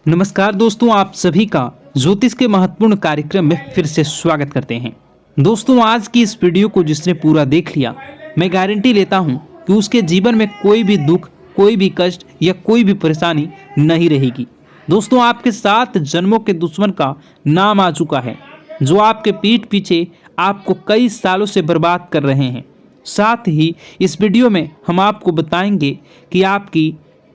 नमस्कार दोस्तों, आप सभी का ज्योतिष के महत्वपूर्ण कार्यक्रम में फिर से स्वागत करते हैं। दोस्तों, आज की इस वीडियो को जिसने पूरा देख लिया, मैं गारंटी लेता हूं कि उसके जीवन में कोई भी दुख, कोई भी कष्ट या कोई भी परेशानी नहीं रहेगी। दोस्तों, आपके 7 जन्मों के दुश्मन का नाम आ चुका है, जो आपके पीठ पीछे आपको कई सालों से बर्बाद कर रहे हैं। साथ ही इस वीडियो में हम आपको बताएंगे कि आपकी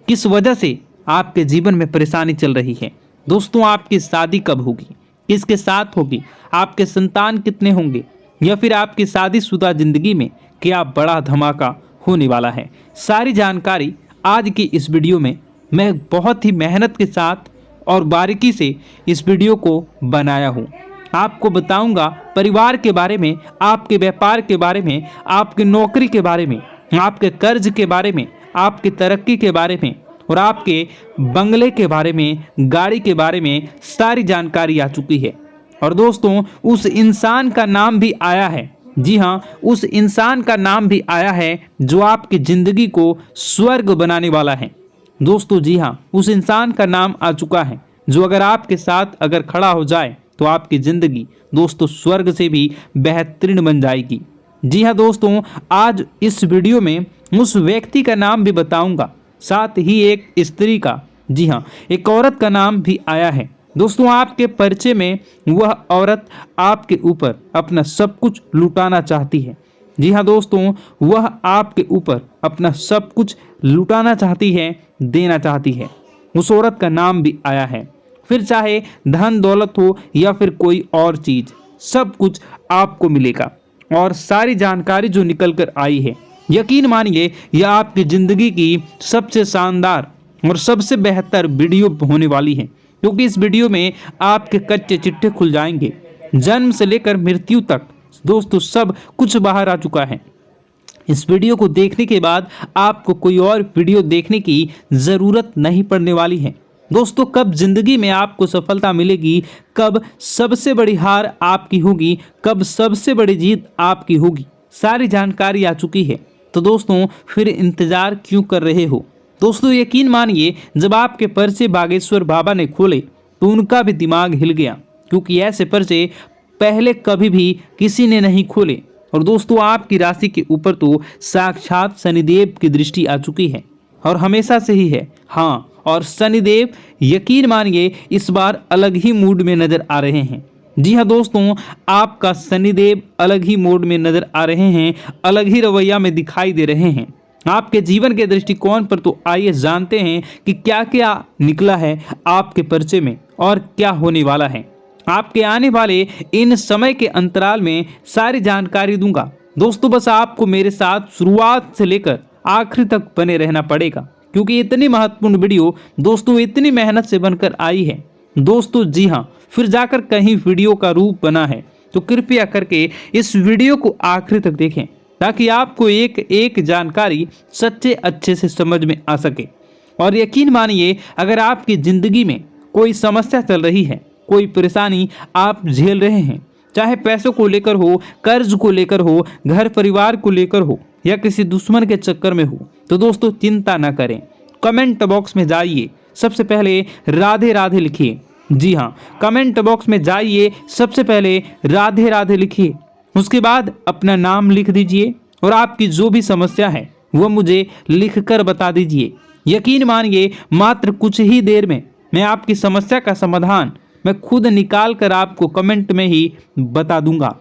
किस वजह से आपके जीवन में परेशानी चल रही है। दोस्तों, आपकी शादी कब होगी, किसके साथ होगी, आपके संतान कितने होंगे, या फिर आपकी शादीशुदा जिंदगी में क्या बड़ा धमाका होने वाला है। सारी जानकारी आज की इस वीडियो में मैं बहुत ही मेहनत के साथ और बारीकी से इस वीडियो को बनाया हूँ। आपको बताऊंगा परिवार के बारे में, आपके व्यापार के बारे में, आपकी नौकरी के बारे में, आपके कर्ज के बारे में, आपकी तरक्की के बारे में और आपके बंगले के बारे में, गाड़ी के बारे में सारी जानकारी आ चुकी है। और दोस्तों, उस इंसान का नाम भी आया है। जी हाँ, उस इंसान का नाम भी आया है जो आपकी जिंदगी को स्वर्ग बनाने वाला है। दोस्तों, जी हाँ, उस इंसान का नाम आ चुका है जो अगर आपके साथ अगर खड़ा हो जाए तो आपकी जिंदगी दोस्तों स्वर्ग से भी बेहतरीन बन जाएगी। जी हाँ दोस्तों, आज इस वीडियो में उस व्यक्ति का नाम भी बताऊंगा, साथ ही एक स्त्री का, जी हाँ, एक औरत का नाम भी आया है। दोस्तों, आपके परिचय में वह औरत आपके ऊपर अपना सब कुछ लुटाना चाहती है। जी हाँ दोस्तों, वह आपके ऊपर अपना सब कुछ लुटाना चाहती है, देना चाहती है। उस औरत का नाम भी आया है। फिर चाहे धन दौलत हो या फिर कोई और चीज, सब कुछ आपको मिलेगा। और सारी जानकारी जो निकल कर आई है, यकीन मानिए यह आपकी जिंदगी की सबसे शानदार और सबसे बेहतर वीडियो होने वाली है, क्योंकि इस वीडियो में आपके कच्चे चिट्ठे खुल जाएंगे। जन्म से लेकर मृत्यु तक दोस्तों सब कुछ बाहर आ चुका है। इस वीडियो को देखने के बाद आपको कोई और वीडियो देखने की जरूरत नहीं पड़ने वाली है। दोस्तों, कब जिंदगी में आपको सफलता मिलेगी, कब सबसे बड़ी हार आपकी होगी, कब सबसे बड़ी जीत आपकी होगी, सारी जानकारी आ चुकी है। तो दोस्तों, फिर इंतजार क्यों कर रहे हो। दोस्तों, यकीन मानिए जब आपके पर्चे बागेश्वर बाबा ने खोले तो उनका भी दिमाग हिल गया, क्योंकि ऐसे पर्चे पहले कभी भी किसी ने नहीं खोले। और दोस्तों, आपकी राशि के ऊपर तो साक्षात शनिदेव की दृष्टि आ चुकी है और हमेशा से ही है। हाँ, और शनिदेव यकीन मानिए इस बार अलग ही मूड में नजर आ रहे हैं। जी हाँ दोस्तों, आपका शनिदेव अलग ही मोड में नजर आ रहे हैं, अलग ही रवैया में दिखाई दे रहे हैं आपके जीवन के दृष्टिकोण पर। तो आइए जानते हैं कि क्या क्या निकला है आपके पर्चे में और क्या होने वाला है। आपके आने वाले इन समय के अंतराल में सारी जानकारी दूंगा। दोस्तों, बस आपको मेरे साथ शुरुआत से लेकर आखिर तक बने रहना पड़ेगा, क्योंकि इतनी महत्वपूर्ण वीडियो दोस्तों इतनी मेहनत से बनकर आई है। दोस्तों, जी हाँ, फिर जाकर कहीं वीडियो का रूप बना है, तो कृपया करके इस वीडियो को आखिर तक देखें, ताकि आपको एक एक जानकारी सच्चे अच्छे से समझ में आ सके। और यकीन मानिए, अगर आपकी जिंदगी में कोई समस्या चल रही है, कोई परेशानी आप झेल रहे हैं, चाहे पैसों को लेकर हो, कर्ज को लेकर हो, घर परिवार को लेकर हो, या किसी दुश्मन के चक्कर में हो, तो दोस्तों चिंता ना करें। कमेंट बॉक्स में जाइए, सबसे पहले राधे राधे लिखिए। जी हाँ, कमेंट बॉक्स में जाइए, सबसे पहले राधे राधे लिखिए। उसके बाद अपना नाम लिख दीजिए और आपकी जो भी समस्या है वह मुझे लिखकर बता दीजिए। यकीन मानिए मात्र कुछ ही देर में मैं आपकी समस्या का समाधान मैं खुद निकाल कर आपको कमेंट में ही बता दूंगा।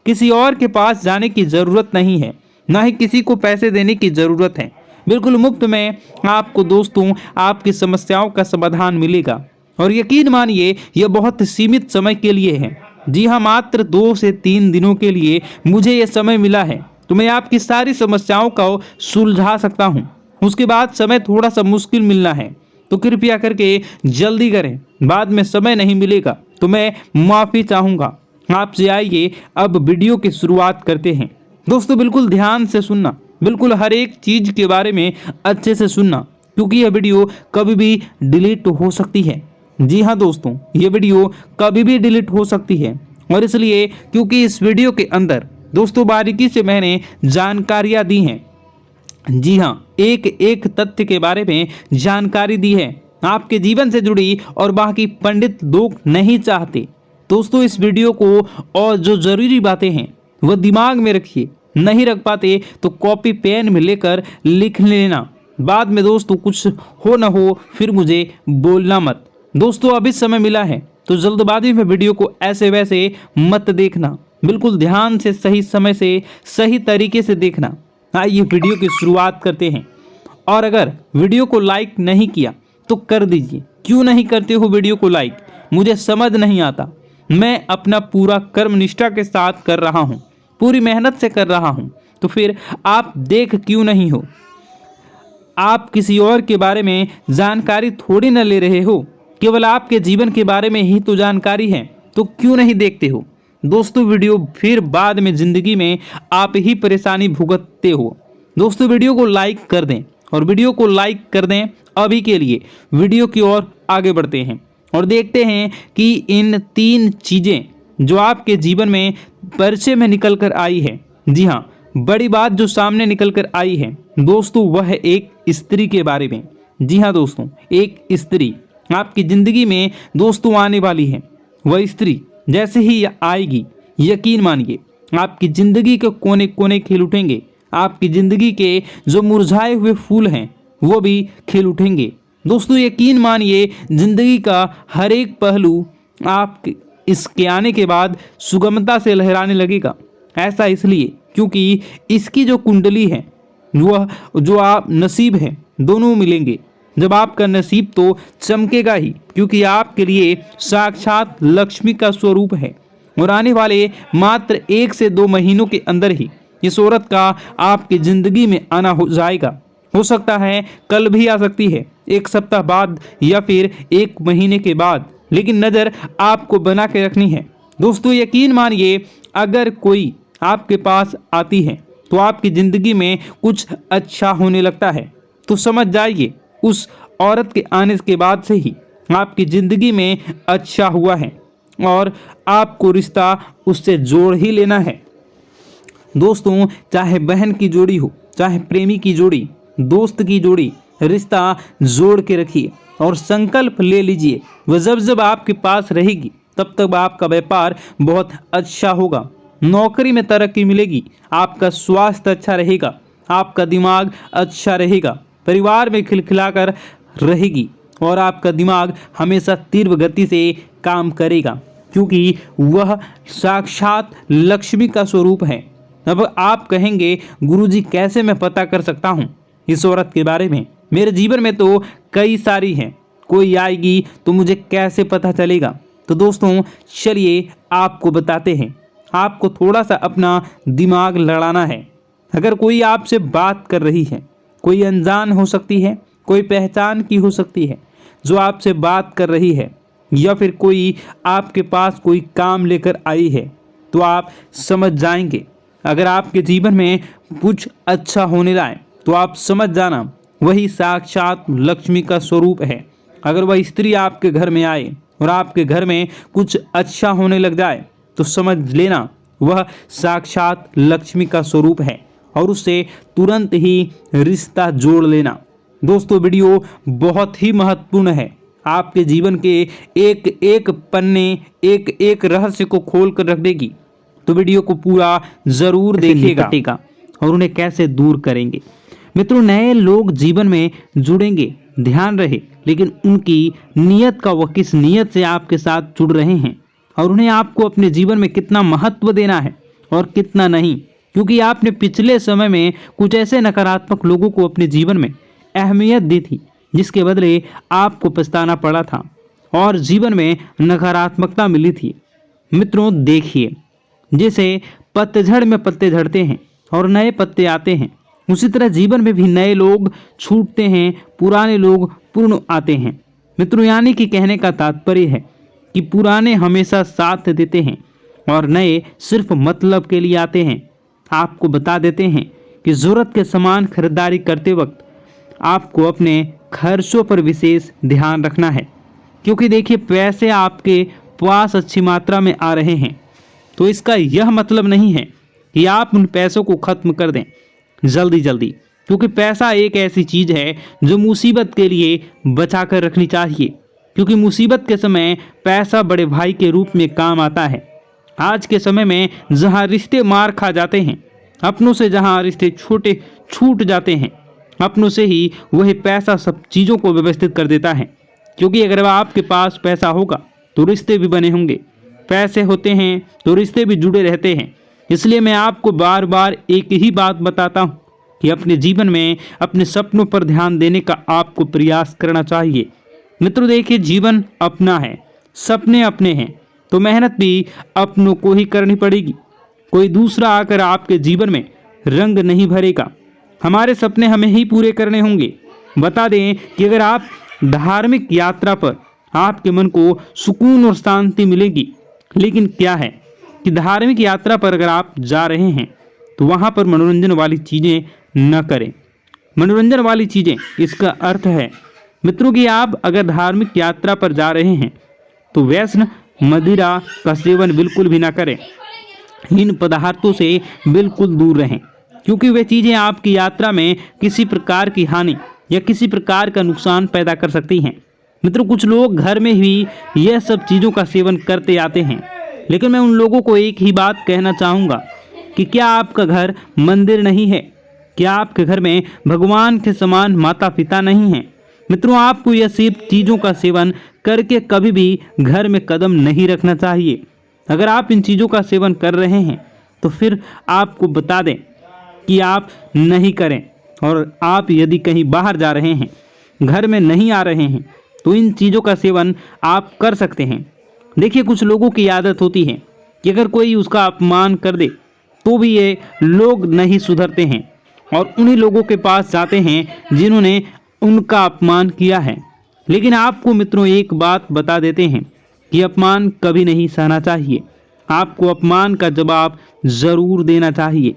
किसी और के पास जाने की ज़रूरत नहीं है, ना ही किसी को पैसे देने की ज़रूरत है। बिल्कुल मुफ्त में आपको दोस्तों आपकी समस्याओं का समाधान मिलेगा। और यकीन मानिए यह बहुत सीमित समय के लिए है। जी हाँ, मात्र 2 से 3 दिनों के लिए मुझे यह समय मिला है, तो मैं आपकी सारी समस्याओं को सुलझा सकता हूँ। उसके बाद समय थोड़ा सा मुश्किल मिलना है, तो कृपया करके जल्दी करें, बाद में समय नहीं मिलेगा तो मैं माफ़ी चाहूँगा आपसे। आइए अब वीडियो की शुरुआत करते हैं। दोस्तों, बिल्कुल ध्यान से सुनना, बिल्कुल हर एक चीज़ के बारे में अच्छे से सुनना, क्योंकि यह वीडियो कभी भी डिलीट हो सकती है। जी हाँ दोस्तों, ये वीडियो कभी भी डिलीट हो सकती है, और इसलिए क्योंकि इस वीडियो के अंदर दोस्तों बारीकी से मैंने जानकारियाँ दी हैं। जी हाँ, एक एक तथ्य के बारे में जानकारी दी है, आपके जीवन से जुड़ी और बाकी पंडित लोग नहीं चाहते। दोस्तों इस वीडियो को और जो जरूरी बातें हैं वह दिमाग में रखिए, नहीं रख पाते तो कॉपी पेन में लेकर लिख लेना। बाद में दोस्तों कुछ हो ना हो फिर मुझे बोलना मत। दोस्तों अभी समय मिला है तो जल्दबाजी में वीडियो को ऐसे वैसे मत देखना, बिल्कुल ध्यान से सही समय से सही तरीके से देखना। आइए वीडियो की शुरुआत करते हैं। और अगर वीडियो को लाइक नहीं किया तो कर दीजिए। क्यों नहीं करते हो वीडियो को लाइक, मुझे समझ नहीं आता। मैं अपना पूरा कर्म निष्ठा के साथ कर रहा हूँ, पूरी मेहनत से कर रहा हूँ, तो फिर आप देख क्यों नहीं हो? आप किसी और के बारे में जानकारी थोड़ी न ले रहे हो, केवल आपके जीवन के बारे में ही तो जानकारी है, तो क्यों नहीं देखते हो? दोस्तों वीडियो फिर बाद में ज़िंदगी में आप ही परेशानी भुगतते हो। दोस्तों वीडियो को लाइक कर दें और वीडियो को लाइक कर दें। अभी के लिए वीडियो की ओर आगे बढ़ते हैं और देखते हैं कि इन 3 चीज़ें जो आपके जीवन में परिचय में निकल कर आई है। जी हाँ, बड़ी बात जो सामने निकल कर आई है दोस्तों वह है एक स्त्री के बारे में। जी हाँ दोस्तों, एक स्त्री आपकी ज़िंदगी में दोस्तों आने वाली है। वह स्त्री जैसे ही आएगी यकीन मानिए आपकी ज़िंदगी के कोने कोने खिल उठेंगे। आपकी ज़िंदगी के जो मुरझाए हुए फूल हैं वो भी खिल उठेंगे। दोस्तों यकीन मानिए ज़िंदगी का हर एक पहलू आप इसके आने के बाद सुगमता से लहराने लगेगा। ऐसा इसलिए क्योंकि इसकी जो कुंडली है वह जो आप नसीब है दोनों मिलेंगे। जब आपका नसीब तो चमकेगा ही, क्योंकि आपके लिए साक्षात लक्ष्मी का स्वरूप है। और आने वाले मात्र 1 से 2 महीनों के अंदर ही इस औरत का आपकी ज़िंदगी में आना हो जाएगा। हो सकता है कल भी आ सकती है, 1 सप्ताह बाद या फिर 1 महीने के बाद, लेकिन नज़र आपको बना के रखनी है। दोस्तों यकीन मानिए अगर कोई आपके पास आती है तो आपकी ज़िंदगी में कुछ अच्छा होने लगता है, तो समझ जाइए उस औरत के आने के बाद से ही आपकी ज़िंदगी में अच्छा हुआ है और आपको रिश्ता उससे जोड़ ही लेना है। दोस्तों चाहे बहन की जोड़ी हो, चाहे प्रेमी की जोड़ी, दोस्त की जोड़ी, रिश्ता जोड़ के रखिए और संकल्प ले लीजिए वह जब जब आपके पास रहेगी तब तक आपका व्यापार बहुत अच्छा होगा, नौकरी में तरक्की मिलेगी, आपका स्वास्थ्य अच्छा रहेगा, आपका दिमाग अच्छा रहेगा, परिवार में खिलखिलाकर रहेगी और आपका दिमाग हमेशा तीव्र गति से काम करेगा, क्योंकि वह साक्षात लक्ष्मी का स्वरूप है। अब आप कहेंगे गुरुजी कैसे मैं पता कर सकता हूँ इस औरत के बारे में? मेरे जीवन में तो कई सारी हैं, कोई आएगी तो मुझे कैसे पता चलेगा? तो दोस्तों चलिए आपको बताते हैं। आपको थोड़ा सा अपना दिमाग लड़ाना है। अगर कोई आपसे बात कर रही है, कोई अनजान हो सकती है, कोई पहचान की हो सकती है जो आपसे बात कर रही है, या फिर कोई आपके पास कोई काम लेकर आई है, तो आप समझ जाएंगे। अगर आपके जीवन में कुछ अच्छा होने लाए तो आप समझ जाना वही साक्षात लक्ष्मी का स्वरूप है। अगर वह स्त्री आपके घर में आए और आपके घर में कुछ अच्छा होने लग जाए तो समझ लेना वह साक्षात लक्ष्मी का स्वरूप है और उससे तुरंत ही रिश्ता जोड़ लेना। दोस्तों वीडियो बहुत ही महत्वपूर्ण है, आपके जीवन के एक एक पन्ने एक एक रहस्य को खोल कर रख देगी। तो वीडियो को पूरा ज़रूर देखिएगा और उन्हें कैसे दूर करेंगे। मित्रों नए लोग जीवन में जुड़ेंगे, ध्यान रहे, लेकिन उनकी नीयत का वह किस नीयत से आपके साथ जुड़ रहे हैं और उन्हें आपको अपने जीवन में कितना महत्व देना है और कितना नहीं, क्योंकि आपने पिछले समय में कुछ ऐसे नकारात्मक लोगों को अपने जीवन में अहमियत दी थी जिसके बदले आपको पछताना पड़ा था और जीवन में नकारात्मकता मिली थी। मित्रों देखिए, जैसे पतझड़ में पत्ते झड़ते हैं और नए पत्ते आते हैं, उसी तरह जीवन में भी नए लोग छूटते हैं, पुराने लोग पूर्ण आते हैं। मित्रों यानी कि कहने का तात्पर्य है कि पुराने हमेशा साथ देते हैं और नए सिर्फ मतलब के लिए आते हैं। आपको बता देते हैं कि ज़रूरत के सामान खरीदारी करते वक्त आपको अपने खर्चों पर विशेष ध्यान रखना है, क्योंकि देखिए पैसे आपके पास अच्छी मात्रा में आ रहे हैं, तो इसका यह मतलब नहीं है कि आप उन पैसों को खत्म कर दें जल्दी जल्दी। क्योंकि पैसा एक ऐसी चीज है जो मुसीबत के लिए बचा कर रखनी चाहिए, क्योंकि मुसीबत के समय पैसा बड़े भाई के रूप में काम आता है। आज के समय में जहां रिश्ते मार खा जाते हैं, अपनों से जहां रिश्ते छोटे छूट जाते हैं, अपनों से ही वही पैसा सब चीज़ों को व्यवस्थित कर देता है। क्योंकि अगर आपके पास पैसा होगा तो रिश्ते भी बने होंगे, पैसे होते हैं तो रिश्ते भी जुड़े रहते हैं। इसलिए मैं आपको बार बार एक ही बात बताता हूँ कि अपने जीवन में अपने सपनों पर ध्यान देने का आपको प्रयास करना चाहिए। मित्रों देखिए, जीवन अपना है, सपने अपने हैं, तो मेहनत भी अपनों को ही करनी पड़ेगी। कोई दूसरा आकर आपके जीवन में रंग नहीं भरेगा। हमारे सपने हमें ही पूरे करने होंगे। बता दें कि अगर आप धार्मिक यात्रा पर आपके मन को सुकून और शांति मिलेगी, लेकिन क्या है कि धार्मिक यात्रा पर अगर आप जा रहे हैं तो वहाँ पर मनोरंजन वाली चीज़ें न करें। मनोरंजन वाली चीज़ें, इसका अर्थ है मित्रों कि आप अगर धार्मिक यात्रा पर जा रहे हैं तो व्यसन मदिरा का सेवन बिल्कुल भी ना करें। इन पदार्थों से बिल्कुल दूर रहें, क्योंकि वे चीज़ें आपकी यात्रा में किसी प्रकार की हानि या किसी प्रकार का नुकसान पैदा कर सकती हैं। मित्रों, कुछ लोग घर में ही यह सब चीज़ों का सेवन करते आते हैं, लेकिन मैं उन लोगों को एक ही बात कहना चाहूँगा कि क्या आपका घर मंदिर नहीं है? क्या आपके घर में भगवान के समान माता पिता नहीं हैं? मित्रों, आपको यह सब चीज़ों का सेवन करके कभी भी घर में कदम नहीं रखना चाहिए। अगर आप इन चीज़ों का सेवन कर रहे हैं तो फिर आपको बता दें कि आप नहीं करें, और आप यदि कहीं बाहर जा रहे हैं, घर में नहीं आ रहे हैं, तो इन चीज़ों का सेवन आप कर सकते हैं। देखिए, कुछ लोगों की आदत होती है कि अगर कोई उसका अपमान कर दे तो भी ये लोग नहीं सुधरते हैं और उन्हीं लोगों के पास जाते हैं जिन्होंने उनका अपमान किया है। लेकिन आपको मित्रों एक बात बता देते हैं कि अपमान कभी नहीं सहना चाहिए। आपको अपमान का जवाब ज़रूर देना चाहिए,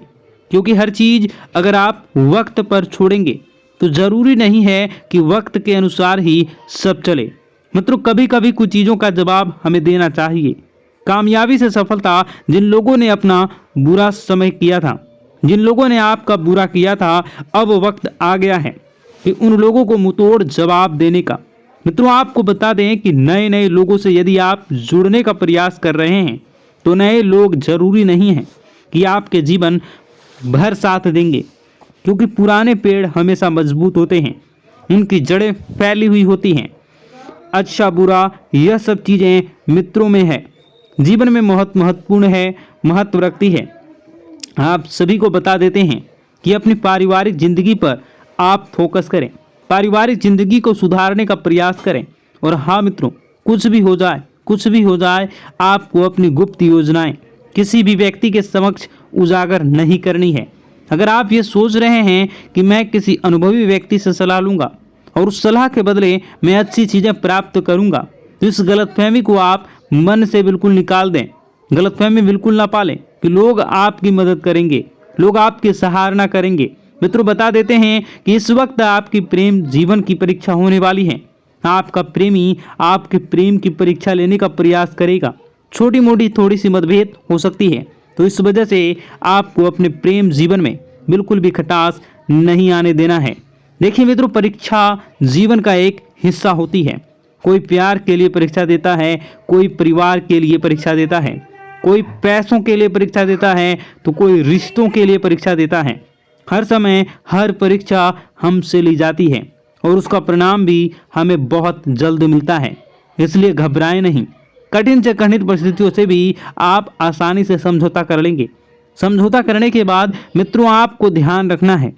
क्योंकि हर चीज़ अगर आप वक्त पर छोड़ेंगे तो ज़रूरी नहीं है कि वक्त के अनुसार ही सब चले। मित्रों, कभी कभी कुछ चीज़ों का जवाब हमें देना चाहिए। कामयाबी से सफलता, जिन लोगों ने अपना बुरा समय किया था, जिन लोगों ने आपका बुरा किया था, अब वक्त आ गया है कि उन लोगों को मुंहतोड़ जवाब देने का। मित्रों, आपको बता दें कि नए नए लोगों से यदि आप जुड़ने का प्रयास कर रहे हैं तो नए लोग जरूरी नहीं हैं कि आपके जीवन भर साथ देंगे, क्योंकि पुराने पेड़ हमेशा मजबूत होते हैं, उनकी जड़ें फैली हुई होती हैं। अच्छा बुरा यह सब चीज़ें मित्रों में है, जीवन में बहुत महत्वपूर्ण है, महत्व रखती है। आप सभी को बता देते हैं कि अपनी पारिवारिक जिंदगी पर आप फोकस करें, पारिवारिक जिंदगी को सुधारने का प्रयास करें। और हाँ मित्रों, कुछ भी हो जाए, कुछ भी हो जाए, आपको अपनी गुप्त योजनाएं किसी भी व्यक्ति के समक्ष उजागर नहीं करनी है। अगर आप ये सोच रहे हैं कि मैं किसी अनुभवी व्यक्ति से सलाह लूँगा और उस सलाह के बदले मैं अच्छी चीज़ें प्राप्त करूँगा, तो इस गलतफहमी को आप मन से बिल्कुल निकाल दें। गलतफहमी बिल्कुल ना पालें कि लोग आपकी मदद करेंगे, लोग आपकी सराहना करेंगे। मित्रों, बता देते हैं कि इस वक्त आपकी प्रेम जीवन की परीक्षा होने वाली है। आपका प्रेमी आपके प्रेम की परीक्षा लेने का प्रयास करेगा। छोटी मोटी थोड़ी सी मतभेद हो सकती है, तो इस वजह से आपको अपने प्रेम जीवन में बिल्कुल भी खटास नहीं आने देना है। देखिए मित्रों, परीक्षा जीवन का एक हिस्सा होती है। कोई प्यार के लिए परीक्षा देता है, कोई परिवार के लिए परीक्षा देता है, कोई पैसों के लिए परीक्षा देता है, तो कोई रिश्तों के लिए परीक्षा देता है। हर समय हर परीक्षा हमसे ली जाती है और उसका परिणाम भी हमें बहुत जल्द मिलता है। इसलिए घबराएं नहीं। कठिन से कठिन परिस्थितियों से भी आप आसानी से समझौता कर लेंगे। समझौता करने के बाद मित्रों, आपको ध्यान रखना है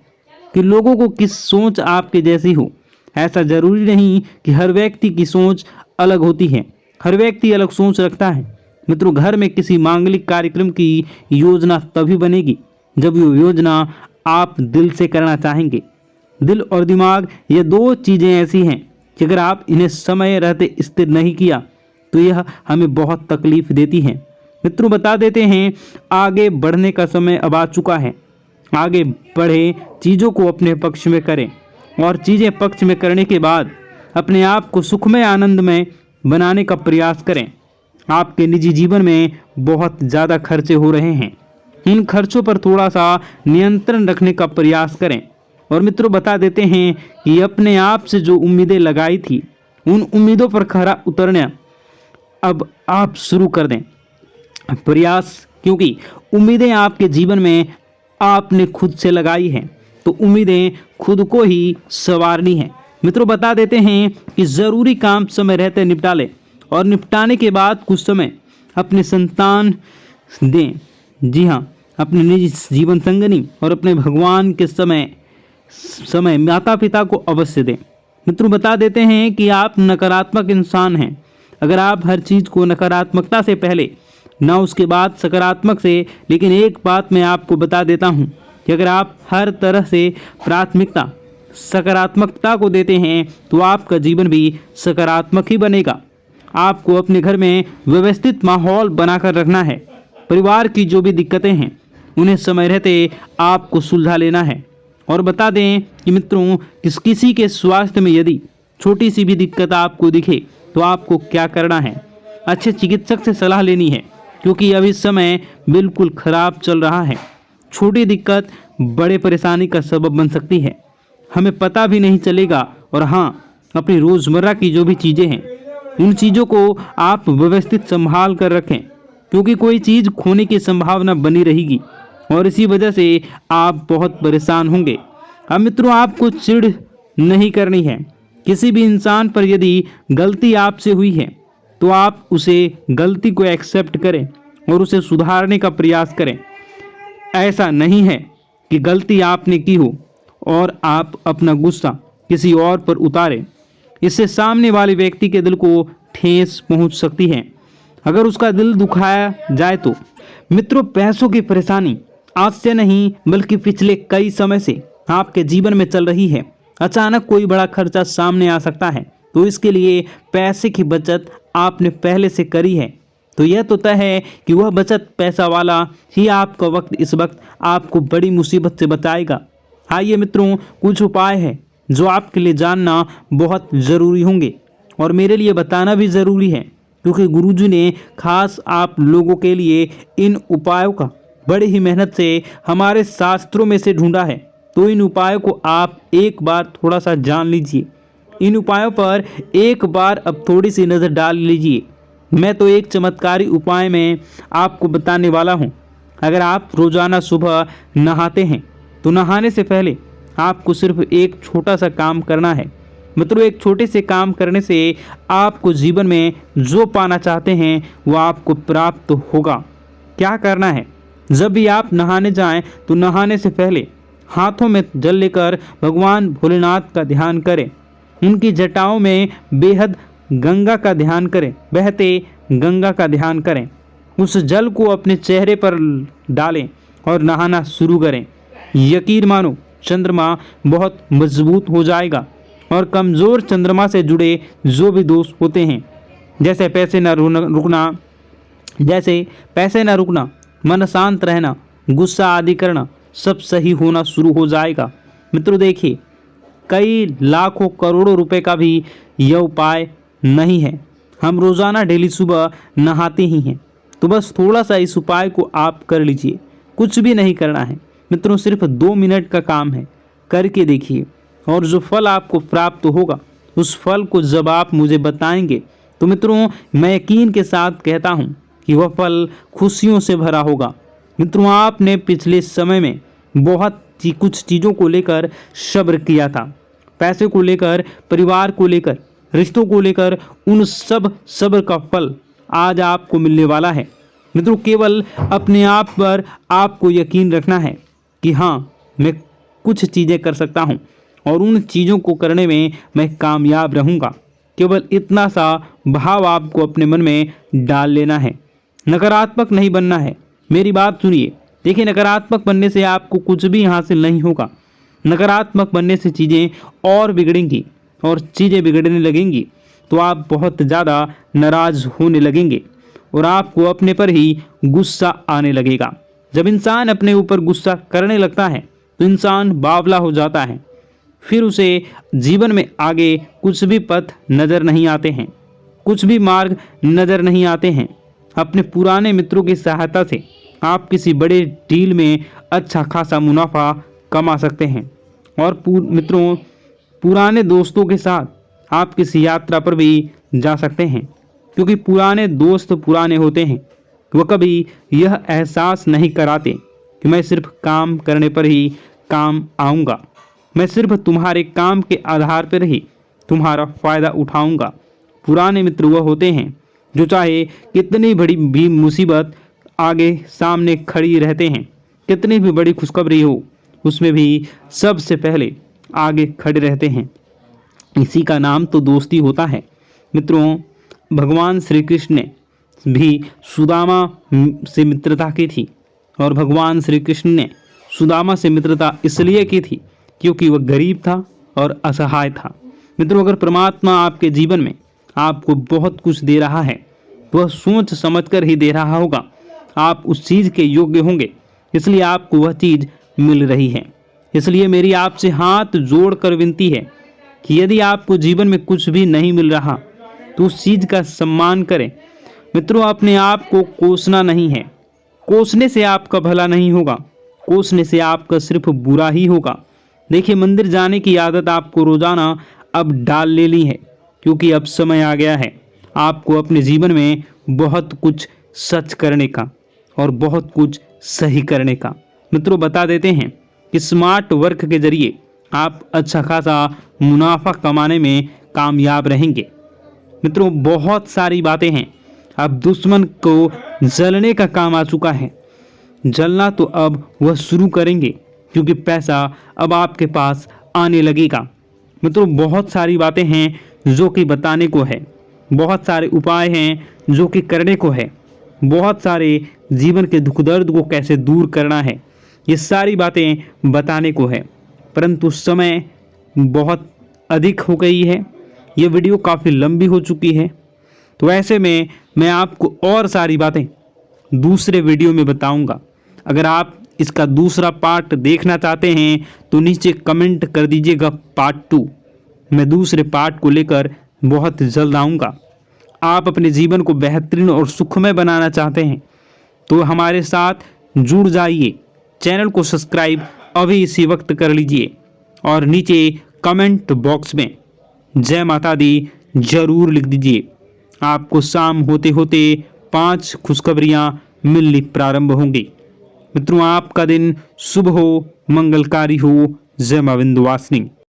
कि लोगों को किस सोच आपके जैसी हो। ऐसा जरूरी नहीं कि हर व्यक्ति की सोच अलग होती है, हर व्यक्ति अलग सोच रखता है। मित्रों, घर में किसी मांगलिक कार्यक्रम की योजना तभी बनेगी जब वो योजना आप दिल से करना चाहेंगे। दिल और दिमाग, ये दो चीज़ें ऐसी हैं कि अगर आप इन्हें समय रहते स्थिर नहीं किया तो यह हमें बहुत तकलीफ देती हैं। मित्रों, बता देते हैं आगे बढ़ने का समय अब आ चुका है। आगे बढ़े, चीज़ों को अपने पक्ष में करें और चीज़ें पक्ष में करने के बाद अपने आप को सुखमय आनंदमय बनाने का प्रयास करें। आपके निजी जीवन में बहुत ज़्यादा खर्चे हो रहे हैं, इन खर्चों पर थोड़ा सा नियंत्रण रखने का प्रयास करें और मित्रों बता देते हैं कि अपने आप से जो उम्मीदें लगाई थी उन उम्मीदों पर खरा उतरना अब आप शुरू कर दें प्रयास, क्योंकि उम्मीदें आपके जीवन में आपने खुद से लगाई हैं, तो उम्मीदें खुद को ही संवारनी है। मित्रों बता देते हैं कि ज़रूरी काम समय रहते निपटा लें और निपटाने के बाद कुछ समय अपने संतान दें। जी हाँ, अपने निजी जीवन संगनी और अपने भगवान के समय माता पिता को अवश्य दें। मित्रों बता देते हैं कि आप नकारात्मक इंसान हैं। अगर आप हर चीज़ को नकारात्मकता से पहले ना उसके बाद सकारात्मक से, लेकिन एक बात मैं आपको बता देता हूं कि अगर आप हर तरह से प्राथमिकता सकारात्मकता को देते हैं तो आपका जीवन भी सकारात्मक ही बनेगा। आपको अपने घर में व्यवस्थित माहौल बनाकर रखना है। परिवार की जो भी दिक्कतें हैं उन्हें समय रहते आपको सुलझा लेना है। और बता दें कि मित्रों किसी के स्वास्थ्य में यदि छोटी सी भी दिक्कत आपको दिखे तो आपको क्या करना है, अच्छे चिकित्सक से सलाह लेनी है, क्योंकि अभी समय बिल्कुल खराब चल रहा है। छोटी दिक्कत बड़े परेशानी का सबब बन सकती है, हमें पता भी नहीं चलेगा। और हाँ, अपनी रोज़मर्रा की जो भी चीज़ें हैं उन चीज़ों को आप व्यवस्थित संभाल कर रखें, क्योंकि कोई चीज़ खोने की संभावना बनी रहेगी और इसी वजह से आप बहुत परेशान होंगे। अब मित्रों आपको चिढ़ नहीं करनी है। किसी भी इंसान पर यदि गलती आपसे हुई है तो आप उसे गलती को एक्सेप्ट करें और उसे सुधारने का प्रयास करें। ऐसा नहीं है कि गलती आपने की हो और आप अपना गुस्सा किसी और पर उतारें। इससे सामने वाले व्यक्ति के दिल को ठेस पहुंच सकती है, अगर उसका दिल दुखाया जाए तो। मित्रों पैसों की परेशानी आज से नहीं बल्कि पिछले कई समय से आपके जीवन में चल रही है। अचानक कोई बड़ा खर्चा सामने आ सकता है, तो इसके लिए पैसे की बचत आपने पहले से करी है तो यह तो तय है कि वह बचत पैसा वाला ही आपका वक्त इस वक्त आपको बड़ी मुसीबत से बचाएगा। आइए मित्रों कुछ उपाय है जो आपके लिए जानना बहुत ज़रूरी होंगे और मेरे लिए बताना भी ज़रूरी है, क्योंकि गुरुजी ने खास आप लोगों के लिए इन उपायों का बड़ी ही मेहनत से हमारे शास्त्रों में से ढूंढा है। तो इन उपायों को आप एक बार थोड़ा सा जान लीजिए। इन उपायों पर एक बार अब थोड़ी सी नज़र डाल लीजिए। मैं तो एक चमत्कारी उपाय में आपको बताने वाला हूँ। अगर आप रोज़ाना सुबह नहाते हैं तो नहाने से पहले आपको सिर्फ एक छोटा सा काम करना है। मित्रों एक छोटे से काम करने से आपको जीवन में जो पाना चाहते हैं वो आपको प्राप्त होगा। क्या करना है, जब भी आप नहाने जाएं तो नहाने से पहले हाथों में जल लेकर भगवान भोलेनाथ का ध्यान करें। उनकी जटाओं में बेहद गंगा का ध्यान करें, बहते गंगा का ध्यान करें। उस जल को अपने चेहरे पर डालें और नहाना शुरू करें। यकीन मानो चंद्रमा बहुत मजबूत हो जाएगा और कमज़ोर चंद्रमा से जुड़े जो भी दोष होते हैं, जैसे पैसे न रुकना, मन शांत रहना, गुस्सा आदि करना, सब सही होना शुरू हो जाएगा। मित्रों देखिए कई लाखों करोड़ों रुपए का भी यह उपाय नहीं है। हम रोज़ाना डेली सुबह नहाते ही हैं, तो बस थोड़ा सा इस उपाय को आप कर लीजिए। कुछ भी नहीं करना है मित्रों, सिर्फ 2 मिनट का काम है, करके देखिए और जो फल आपको प्राप्त होगा उस फल को जब आप मुझे बताएंगे तो मित्रों मैं यकीन के साथ कहता हूँ कि वह फल खुशियों से भरा होगा। मित्रों आपने पिछले समय में बहुत कुछ चीज़ों को लेकर सब्र किया था, पैसे को लेकर, परिवार को लेकर, रिश्तों को लेकर, उन सब सब्र का फल आज आपको मिलने वाला है। मित्रों केवल अपने आप पर आपको यकीन रखना है कि हाँ मैं कुछ चीज़ें कर सकता हूँ और उन चीज़ों को करने में मैं कामयाब रहूँगा। केवल इतना सा भाव आपको अपने मन में डाल लेना है। नकारात्मक नहीं बनना है। मेरी बात सुनिए, देखिए नकारात्मक बनने से आपको कुछ भी हासिल नहीं होगा। नकारात्मक बनने से चीज़ें और बिगड़ेंगी और चीज़ें बिगड़ने लगेंगी तो आप बहुत ज़्यादा नाराज़ होने लगेंगे और आपको अपने पर ही गुस्सा आने लगेगा। जब इंसान अपने ऊपर गुस्सा करने लगता है तो इंसान बावला हो जाता है, फिर उसे जीवन में आगे कुछ भी पथ नज़र नहीं आते हैं, कुछ भी मार्ग नज़र नहीं आते हैं। अपने पुराने मित्रों की सहायता से आप किसी बड़े डील में अच्छा खासा मुनाफा कमा सकते हैं। और मित्रों, पुराने दोस्तों के साथ आप किसी यात्रा पर भी जा सकते हैं, क्योंकि पुराने दोस्त पुराने होते हैं। वह कभी यह एहसास नहीं कराते कि मैं सिर्फ काम करने पर ही काम आऊँगा, मैं सिर्फ तुम्हारे काम के आधार पर ही तुम्हारा फ़ायदा उठाऊँगा। पुराने मित्र वह होते हैं जो चाहे कितनी बड़ी भी मुसीबत आगे सामने खड़ी रहते हैं, कितनी भी बड़ी खुशखबरी हो उसमें भी सबसे पहले आगे खड़े रहते हैं। इसी का नाम तो दोस्ती होता है। मित्रों, भगवान श्री कृष्ण ने भी सुदामा से मित्रता की थी, और भगवान श्री कृष्ण ने सुदामा से मित्रता इसलिए की थी क्योंकि वह गरीब था और असहाय था। मित्रों, अगर परमात्मा आपके जीवन में आपको बहुत कुछ दे रहा है, वह सोच समझकर ही दे रहा होगा। आप उस चीज़ के योग्य होंगे, इसलिए आपको वह चीज़ मिल रही है। इसलिए मेरी आपसे हाथ जोड़कर विनती है कि यदि आपको जीवन में कुछ भी नहीं मिल रहा तो उस चीज़ का सम्मान करें। मित्रों, अपने आप को कोसना नहीं है। कोसने से आपका भला नहीं होगा, कोसने से आपका सिर्फ बुरा ही होगा। देखिए, मंदिर जाने की आदत आपको रोजाना अब डाल लेनी है, क्योंकि अब समय आ गया है आपको अपने जीवन में बहुत कुछ सच करने का और बहुत कुछ सही करने का। मित्रों, बता देते हैं कि स्मार्ट वर्क के जरिए आप अच्छा खासा मुनाफा कमाने में कामयाब रहेंगे। मित्रों, बहुत सारी बातें हैं। अब दुश्मन को जलने का काम आ चुका है। जलना तो अब वह शुरू करेंगे, क्योंकि पैसा अब आपके पास आने लगेगा। मित्रों, बहुत सारी बातें हैं जो कि बताने को है, बहुत सारे उपाय हैं जो कि करने को है, बहुत सारे जीवन के दुख दर्द को कैसे दूर करना है, ये सारी बातें बताने को है। परंतु समय बहुत अधिक हो गई है, ये वीडियो काफ़ी लंबी हो चुकी है, तो ऐसे में मैं आपको और सारी बातें दूसरे वीडियो में बताऊंगा। अगर आप इसका दूसरा पार्ट देखना चाहते हैं तो नीचे कमेंट कर दीजिएगा पार्ट 2। मैं दूसरे पार्ट को लेकर बहुत जल्द आऊँगा। आप अपने जीवन को बेहतरीन और सुखमय बनाना चाहते हैं तो हमारे साथ जुड़ जाइए। चैनल को सब्सक्राइब अभी इसी वक्त कर लीजिए और नीचे कमेंट बॉक्स में जय माता दी जरूर लिख दीजिए। आपको शाम होते होते 5 खुशखबरियां मिलनी प्रारंभ होंगी। मित्रों, आपका दिन शुभ हो, मंगलकारी हो। जय मां विंध्यवासिनी।